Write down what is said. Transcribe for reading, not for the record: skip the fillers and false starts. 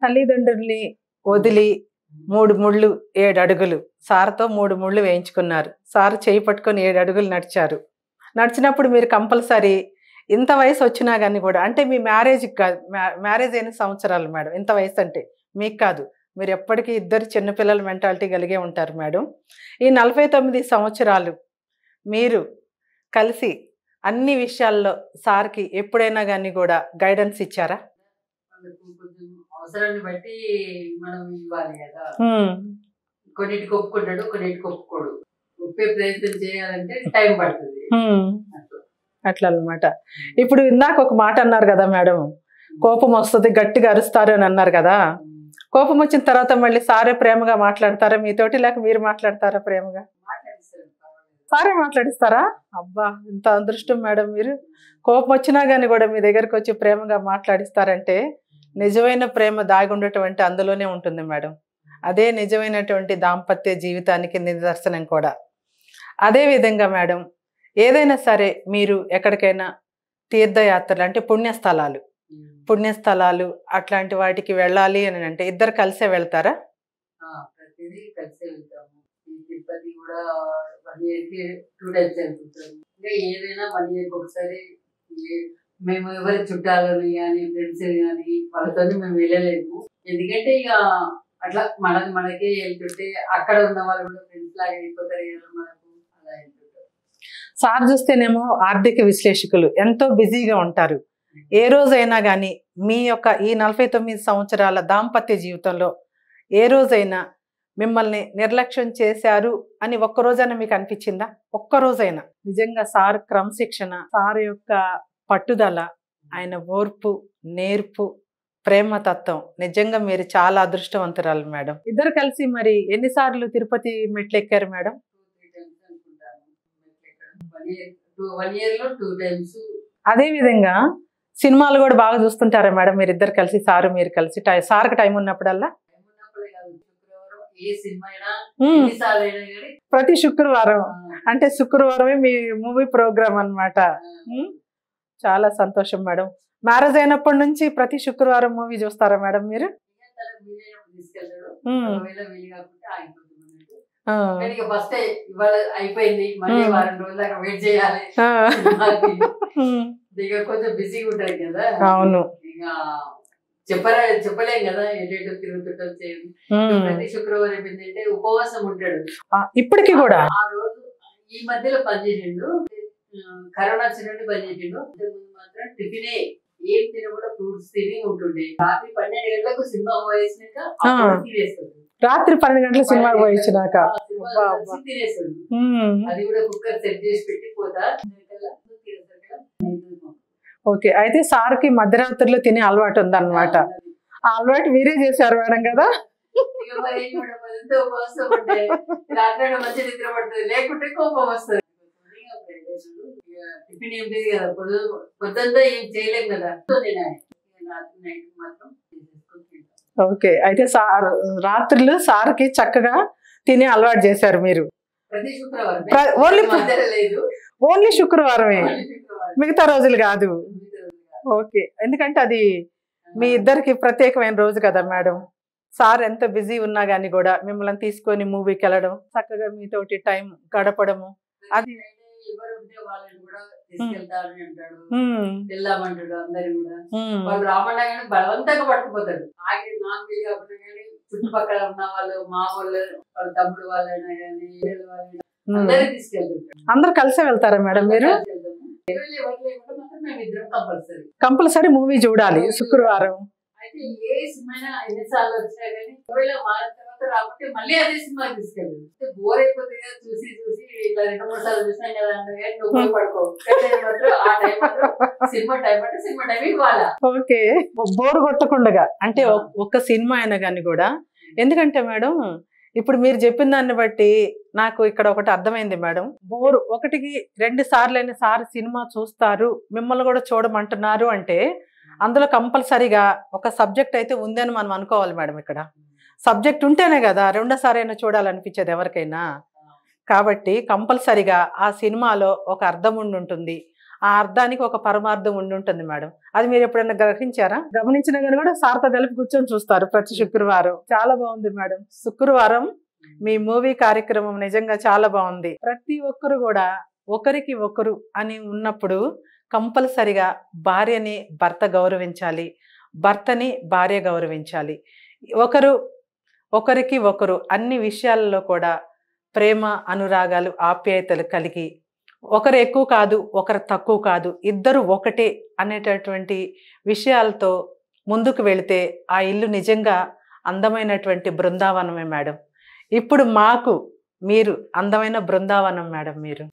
తల్లిదండ్రుల్ని వదిలి 3 ముళ్ళు 7 అడుగులు సార్‌తో 3 ముళ్ళు వేయించుకున్నారు. సార్ చేయి పట్టుకొని 7 అడుగులు నడిచారు. నడిచినప్పుడు మీరు కంపల్సరీ ఇంత వయసు వచ్చినా గాని కూడా అంటే మీ మ్యారేజ్‌కి కాదు మ్యారేజ్ అయిన సంవత్సరాలు మేడం. ఇంత వయసు అంటే మీకు కాదు. మీరు ఎప్పటికీ ఇద్దరు చిన్న పిల్లల మెంటాలిటీ కలిగే ఉంటారు మేడం. ఈ 49 సంవత్సరాలు మీరు కలిసి అన్ని విషయాల్లో సార్‌కి ఎప్పుడైనా గాని కూడా గైడెన్స్ ఇచ్చారా? వాళ్ళకు కొంచెం అవసరాన్ని బట్టి మనం ఇవ్వాలి కదా. కొన్నిటికి ఒప్పుకుంటాడు, కొన్నిటికి ఒప్పుకోడు. ఒప్పే ప్రయత్నం చేయాలంటే టైం పడుతుంది. అట్లా అన్నమాట. ఇప్పుడు ఇందాక ఒక మాట అన్నారు కదా మేడం, కోపం వస్తుంది గట్టిగా అరుస్తారు అని అన్నారు కదా. కోపం వచ్చిన తర్వాత మళ్ళీ సారే ప్రేమగా మాట్లాడతారా మీతోటి, లేక మీరు మాట్లాడతారా ప్రేమగా? సారే మాట్లాడిస్తారా? అబ్బా ఇంత అదృష్టం మేడం మీరు. కోపం వచ్చినా కానీ కూడా మీ దగ్గరకు వచ్చి ప్రేమగా మాట్లాడిస్తారంటే నిజమైన ప్రేమ దాగి ఉండేటువంటి అందులోనే ఉంటుంది మేడం. అదే నిజమైనటువంటి దాంపత్య జీవితానికి నిదర్శనం కూడా. అదే విధంగా మేడం ఏదైనా సరే మీరు ఎక్కడికైనా తీర్థయాత్రలు అంటే పుణ్యస్థలాలు అట్లాంటి వాటికి వెళ్ళాలి అని అంటే ఇద్దరు కలిసే వెళ్తారా? ప్రతిదీ కలిసే వెళ్తాము. తిరుపతి కూడా 1 yearకి 2 times వెళ్తుంటాము. ఇంకా ఏదైనా 1 yearకి ఒకసారి. మేము ఎవరి చుట్టాలని కానీ ఫ్రెండ్స్ కానీ వాళ్ళతో మేము వెళ్ళలేము. ఎందుకంటే ఇక అట్లా మనకే వెళ్తుంటే అక్కడ ఉన్న వాళ్ళు కూడా ఫ్రెండ్స్ లాగా వెళ్ళిపోతారు కదా మనకు. అలా వెళ్తుంటారు. సార్ చూస్తేనేమో ఆర్థిక విశ్లేషకులు ఎంతో బిజీగా ఉంటారు. ఏ రోజైనా కానీ మీ యొక్క ఈ 49 సంవత్సరాల దాంపత్య జీవితంలో ఏ రోజైనా మిమ్మల్ని నిర్లక్ష్యం చేశారు అని ఒక్కరోజైనా మీకు అనిపించిందా? ఒక్కరోజైనా నిజంగా సార్ క్రమశిక్షణ, సార్ యొక్క పట్టుదల, ఆయన ఓర్పు, నేర్పు, ప్రేమతత్వం నిజంగా మీరు చాలా అదృష్టవంతురాలు మేడం. ఇద్దరు కలిసి మరి ఎన్నిసార్లు తిరుపతి మెట్లు ఎక్కారు మేడం? 1 yearలో 2 times. అదే విధంగా సినిమాలు కూడా బాగా చూస్తుంటారా మేడం మీరిద్దరు కలిసి? సారు మీరు కలిసి సార్కి టైం ఉన్నప్పుడల్లా ఏ సినిమా అయినా ప్రతి శుక్రవారం అంటే శుక్రవారమే మీ మూవీ ప్రోగ్రామ్ అన్నమాట. చాలా సంతోషం మేడం. మ్యారేజ్ అయినప్పటి నుంచి ప్రతి శుక్రవారం మూవీ చూస్తారా మేడం మీరు? ఫస్ట్ ఇవాళ అయిపోయింది, మళ్ళీ వారం రోజుల దాకా వెయిట్ చేయాలి. కొంచెం బిజీగా ఉంటాయి కదా. అవును. ఇక చెప్పలేం కదా ఎటు తిరుగుతుంటాం చేయండి. ప్రతి శుక్రవారం ఏంటంటే ఉపవాసం ఉంటాడు ఇప్పటికి కూడా. ఆ రోజు ఈ మధ్యలో పనిచేసిండు, కరోనా వచ్చినట్టు పనిచేసిండు. ఇంతకుముందు మాత్రం టిఫినే ఏం తినకుండా ఫ్రూట్స్ తిని ఉంటుండే. రాత్రి 12 గంటలకు సినిమా పోయేసినాక తినేస్తాడు. రాత్రి 12 గంటలకు సినిమా పోయించినాక తినేస్తాడు. అది కూడా కుక్కర్ సెట్ చేసి పెట్టి పోతా. ఓకే, అయితే సార్కి మధ్యరాత్రిలో తినే అలవాటు ఉందన్నమాట. ఆ అలవాటు మీరే చేశారు మేడం కదా. మంచి నిద్ర పడుతుంది, లేకుంటే కోపం వస్తుంది. టిఫిన్ ఏం లేదు కదా, పొద్దుంతా ఏం చేయలేం కదా. నైట్ మాత్రం. ఓకే, అయితే సార్ రాత్రులు సార్కి చక్కగా తినే అలవాటు చేశారు మీరు. ప్రతి శుక్రవారం ఓన్లీ శుక్రవారమే, మిగతా రోజులు కాదు. ఓకే, ఎందుకంటే అది మీ ఇద్దరికి ప్రత్యేకమైన రోజు కదా మేడం. సార్ ఎంత బిజీ ఉన్నా గానీ కూడా మిమ్మల్ని తీసుకొని మూవీకి వెళ్ళడం, చక్కగా మీతోటి టైం గడపడము, అది వాళ్ళని కూడా తీసుకెళ్తారని అంటాడు. వెళ్దామంటాడు అందరు కూడా. వాళ్ళు రామన్నా కానీ బలవంతంగా పట్టుకుపోతాడు. నాకు వీలు కాకుండా కానీ చుట్టుపక్కల ఉన్న వాళ్ళు, మా వాళ్ళు, వాళ్ళ తమ్ముడు వాళ్ళైనా కానీ అందరూ తీసుకెళ్తుంటారు. అందరు కలిసే వెళ్తారా మేడం మీరు? కంపల్సరీ మూవీ చూడాలి శుక్రవారం. అయితే ఏ సినిమా ఎన్నిసార్లు వచ్చినా కానీ ఒకవేళ వారం తర్వాత రాకపోతే మళ్ళీ అదే సినిమా తీసుకెళ్ళదు. బోర్ అయిపోతుంది కదా, చూసి ఇట్లా 2-3 సార్లు చూసినాం కదా అంటే నువ్వు పడుకో. ఆ టైం మాత్రం సినిమా టైం అంటే సినిమా టైం ఇవ్వాలా. ఓకే, బోర్ కొట్టకుండా అంటే ఒక్క సినిమా అయినా కానీ కూడా. ఎందుకంటే మేడం ఇప్పుడు మీరు చెప్పిన దాన్ని బట్టి నాకు ఇక్కడ ఒకటి అర్థమైంది మేడం. బోర్ 1-2 సార్లు సార్ సినిమా చూస్తారు, మిమ్మల్ని కూడా చూడమంటున్నారు అంటే అందులో కంపల్సరీగా ఒక సబ్జెక్ట్ అయితే ఉందని మనం అనుకోవాలి మేడం. ఇక్కడ సబ్జెక్ట్ ఉంటేనే కదా రెండోసారి అయినా చూడాలనిపించేది ఎవరికైనా. కాబట్టి కంపల్సరీగా ఆ సినిమాలో ఒక అర్థం ఉంటుంది. ఆ అర్థానికి ఒక పరమార్థం ఉండి ఉంటుంది మేడం. అది మీరు ఎప్పుడైనా గ్రహించారా? గమనించిన కానీ కూడా సార్తో కలిపి కూర్చొని చూస్తారు ప్రతి శుక్రవారం. చాలా బాగుంది మేడం. శుక్రవారం మీ మూవీ కార్యక్రమం నిజంగా చాలా బాగుంది. ప్రతి ఒక్కరు కూడా ఒకరికి ఒకరు అని ఉన్నప్పుడు కంపల్సరిగా భార్యని భర్త గౌరవించాలి, భర్తని భార్య గౌరవించాలి. ఒకరికి ఒకరు అన్ని విషయాలలో కూడా ప్రేమ, అనురాగాలు, ఆప్యాయతలు కలిగి ఒకరు ఎక్కువ కాదు, ఒకరు తక్కువ కాదు, ఇద్దరు ఒకటే అనేటటువంటి విషయాలతో ముందుకు వెళితే ఆ ఇల్లు నిజంగా అందమైనటువంటి బృందావనమే మేడం. ఇప్పుడు మాకు మీరు అందమైన బృందావనం మేడం మీరు.